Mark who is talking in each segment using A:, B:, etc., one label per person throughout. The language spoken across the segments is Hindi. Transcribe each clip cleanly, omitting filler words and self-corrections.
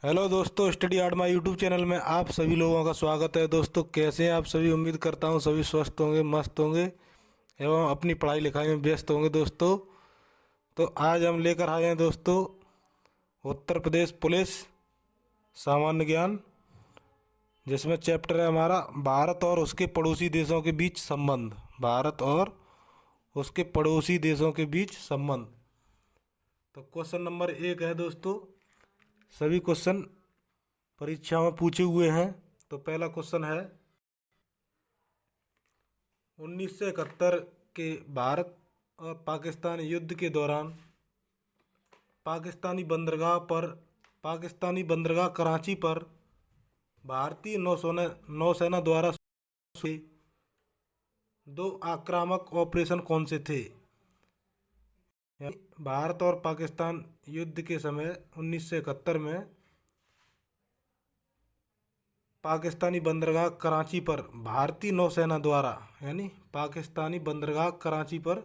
A: हेलो दोस्तों, study art my YouTube channel में आप सभी लोगों का स्वागत है। दोस्तों, कैसे हैं आप सभी? उम्मीद करता हूं सभी स्वस्थ होंगे, मस्त होंगे एवं अपनी पढ़ाई लिखाई में व्यस्त होंगे। दोस्तों, तो आज हम लेकर आए हैं दोस्तों उत्तर प्रदेश पुलिस सामान्य ज्ञान, जिसमें चैप्टर है हमारा भारत और उसके पड़ोसी देशों के बीच संबंध। भारत और उसके पड़ोसी देशों के बीच संबंध। तो क्वेश्चन नंबर 1 है दोस्तों, सभी क्वेश्चन परीक्षा में पूछे हुए हैं। तो पहला क्वेश्चन है 1971 के भारत और पाकिस्तान युद्ध के दौरान पाकिस्तानी बंदरगाह कराची पर भारतीय नौसेना द्वारा हुए दो आक्रामक ऑपरेशन कौन से थे? भारत और पाकिस्तान युद्ध के समय 1971 में पाकिस्तानी बंदरगाह कराची पर भारतीय नौसेना द्वारा पाकिस्तानी बंदरगाह कराची पर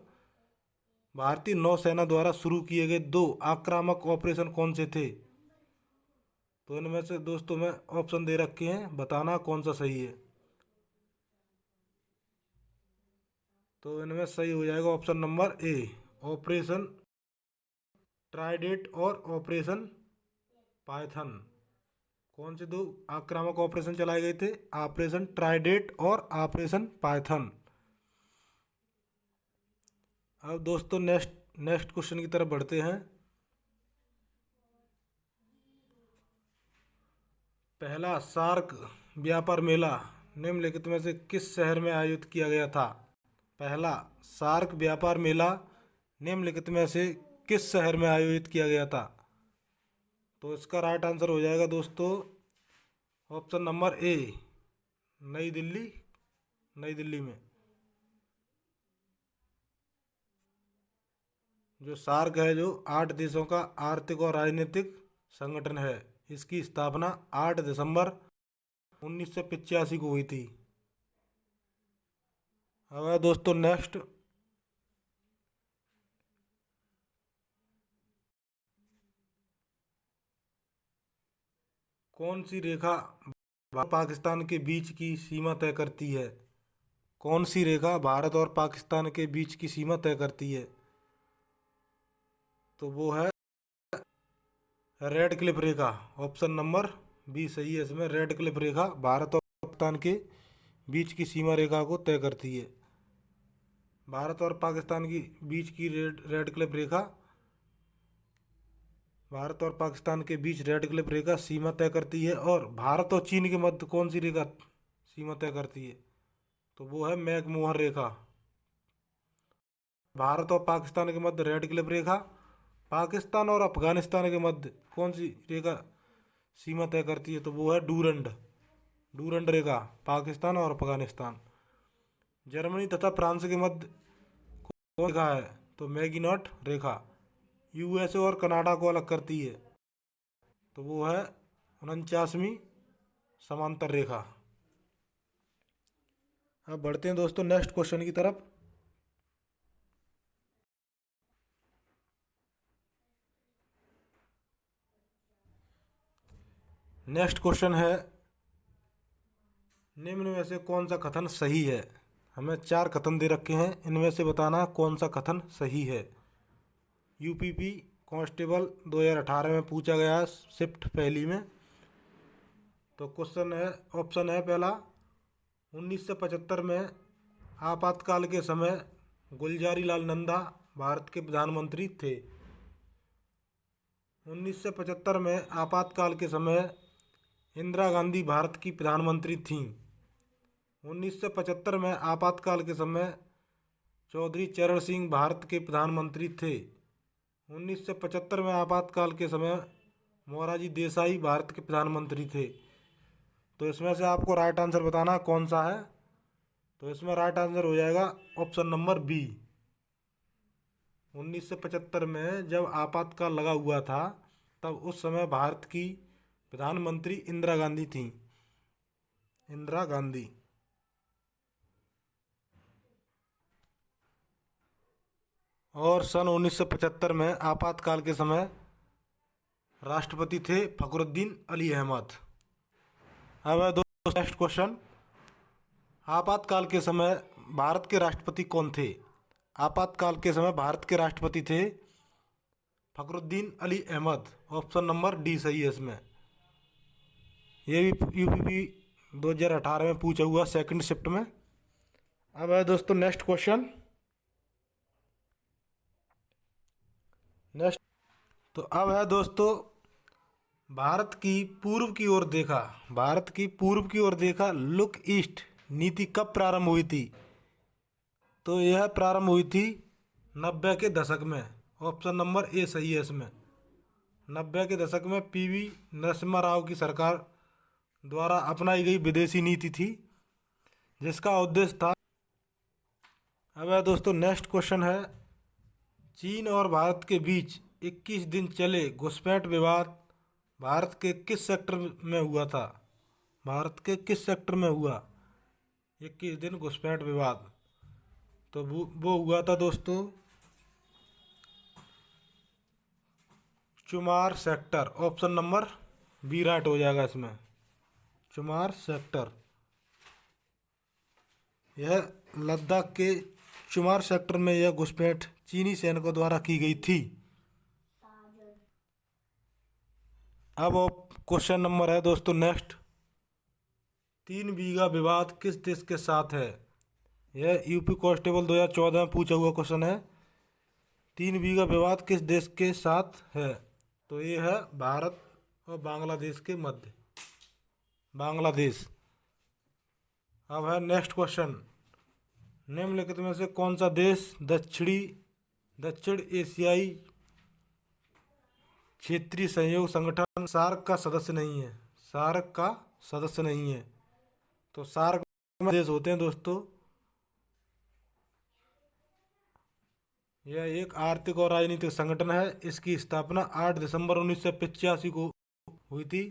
A: भारतीय नौसेना द्वारा शुरू किए गए दो आक्रामक ऑपरेशन कौन से थे? तो इनमें से दोस्तों में ऑप्शन दे रखे हैं, बताना कौन सा सही है। तो इनमें सही हो जाएगा option number A, operation Trident और ऑपरेशन पाइथन। कौन से दो आक्रामक ऑपरेशन चलाए गए थे? ऑपरेशन ट्राइडेंट और ऑपरेशन पाइथन। अब दोस्तों नेक्स्ट क्वेश्चन की तरफ बढ़ते हैं। पहला सार्क व्यापार मेला निम्नलिखित में से किस शहर में आयोजित किया गया था? पहला सार्क व्यापार मेला निम्नलिखित में से किस शहर में आयोजित किया गया था? तो इसका राइट आंसर हो जाएगा दोस्तों ऑप्शन नंबर ए, नई दिल्ली में। जो सार्क है, जो 8 देशों का आर्थिक और राजनीतिक संगठन है, इसकी स्थापना 8 दिसंबर 1985 को हुई थी। अब है दोस्तों नेक्स्ट, कौन सी रेखा पाकिस्तान के बीच की सीमा तय करती है? कौन सी रेखा भारत और पाकिस्तान के बीच की सीमा तय करती है? तो वो है रेड क्लिफ रेखा। ऑप्शन नंबर बी सही है। इसमें रेड क्लिफ रेखा भारत और पाकिस्तान के बीच की सीमा रेखा को तय करती है। भारत और पाकिस्तान की बीच की रेड क्लिफ रेखा, भारत और पाकिस्तान के बीच रेड क्लिफ रेखा सीमा तय करती है। और भारत और चीन के मध्य कौन सी रेखा सीमा तय करती है? तो वो है मैकमोहन रेखा। भारत और पाकिस्तान के मध्य रेड क्लिफ रेखा, पाकिस्तान और अफगानिस्तान के मध्य कौन सी रेखा सीमा तय करती है? तो वो है डूरंड रेखा, पाकिस्तान और अफगानिस्तान। जर्मनी तथा फ्रांस के मध्य कौन रेखा है? तो मैगिनॉट रेखा यूएसए और कनाडा को अलग करती है। तो वो है 49वीं समांतर रेखा। अब बढ़ते हैं दोस्तों नेक्स्ट क्वेश्चन की तरफ। नेक्स्ट क्वेश्चन है निम्न में से कौन सा कथन सही है? हमें 4 कथन दे रखे हैं, इनमें से बताना कौन सा कथन सही है। यूपीपी कांस्टेबल 2018 में पूछा गया है, शिफ्ट पहली में। तो क्वेश्चन है, ऑप्शन है पहला 1975 में आपातकाल के समय गुलजारी लाल नंदा भारत के प्रधानमंत्री थे। 1975 में आपातकाल के समय इंदिरा गांधी भारत की प्रधानमंत्री थीं। 1975 में आपातकाल के समय चौधरी चरण सिंह भारत के प्रधानमंत्री थे। 1975 में आपातकाल के समय मोरारजी देसाई भारत के प्रधानमंत्री थे। तो इसमें से आपको राइट आंसर बताना कौन सा है। तो इसमें राइट आंसर हो जाएगा ऑप्शन नंबर बी। 1975 में जब आपातकाल लगा हुआ था, तब उस समय भारत की प्रधानमंत्री इंदिरा गांधी थी। इंदिरा गांधी। और सन 1975 में आपातकाल के समय राष्ट्रपति थे फखरुद्दीन अली अहमद। अब है दोस्तों नेक्स्ट क्वेश्चन, आपातकाल के समय भारत के राष्ट्रपति कौन थे? आपातकाल के समय भारत के राष्ट्रपति थे Fakhruddin Ali Ahmed. Option number D सही है इसमें। ये भी यूपीपी 2018 में पूछा हुआ सेकंड शिफ्ट में। अब है दोस्तों नेक्स्ट क्वेश्चन, नेक्स्ट तो अब है दोस्तों, भारत की पूर्व की ओर देखा, भारत की पूर्व की ओर देखा लुक ईस्ट नीति कब प्रारंभ हुई थी? तो यह प्रारंभ हुई थी 90 के दशक में। ऑप्शन नंबर ए सही है इसमें। 90 के दशक में पीवी नरसिम्हा राव की सरकार द्वारा अपनाई गई विदेशी नीति थी, जिसका उद्देश्य था। अब है दोस्तों नेक्स्ट क्वेश्चन है, चीन और भारत के बीच 21 दिन चले घुसपैठ विवाद भारत के किस सेक्टर में हुआ था? भारत के किस सेक्टर में हुआ 21 दिन घुसपैठ विवाद? तो वो हुआ था दोस्तों Chumar sector. Option number B right हो जाएगा इसमें, चुमार सेक्टर। यह लद्दाख के चुमार सेक्टर में यह घुसपैठ चीनी सैनिकों द्वारा की गई थी। अब क्वेश्चन नंबर है दोस्तों नेक्स्ट, 3 बीघा विवाद किस देश के साथ है? यह यूपी कांस्टेबल 2014 में पूछा हुआ क्वेश्चन है। 3 बीघा विवाद किस देश के साथ है? तो ये है भारत और बांग्लादेश के मध्य, बांग्लादेश। अब है नेक्स्ट क्वेश्चन, निम्नलिखित में से कौन सा देश दक्षिण एशियाई क्षेत्रीय सहयोग संगठन सार्क का सदस्य नहीं है? सार्क का सदस्य नहीं है। तो सार्क में देश होते हैं दोस्तों, यह एक आर्थिक और राजनीतिक संगठन है। इसकी स्थापना 8 दिसंबर 1985 को हुई थी।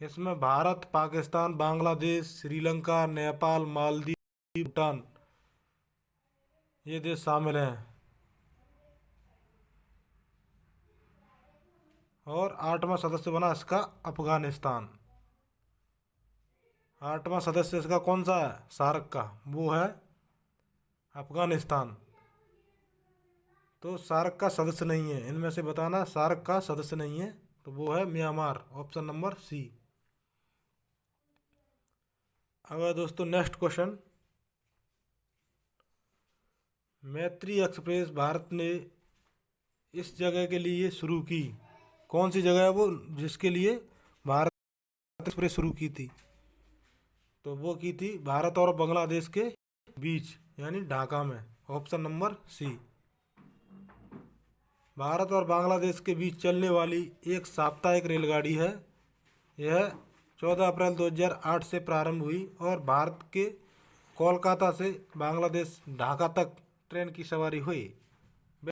A: इसमें भारत, पाकिस्तान, बांग्लादेश, श्रीलंका, नेपाल, मालदीव, भूटान ये देश शामिल हैं। और 8वां सदस्य बना इसका अफगानिस्तान। 8वां सदस्य इसका कौन सा है सार्क का? वो है अफगानिस्तान। तो सार्क का सदस्य नहीं है, इनमें से बताना सार्क का सदस्य नहीं है। तो वो है म्यांमार। Option number C. अब है दोस्तों नेक्स्ट क्वेश्चन, मैत्री एक्सप्रेस भारत ने इस जगह के लिए शुरू की। कौन सी जगह है वो जिसके लिए भारत एक्सप्रेस शुरू की थी? तो वो की थी भारत और बांग्लादेश के बीच, यानी ढाका में। Option number C. भारत और बांग्लादेश के बीच चलने वाली एक साप्ताहिक रेलगाड़ी है। यह 14 अप्रैल 2008 से प्रारंभ हुई और भारत के कोलकाता से बांग्लादेश ढाका तक ट्रेन की सवारी हुई।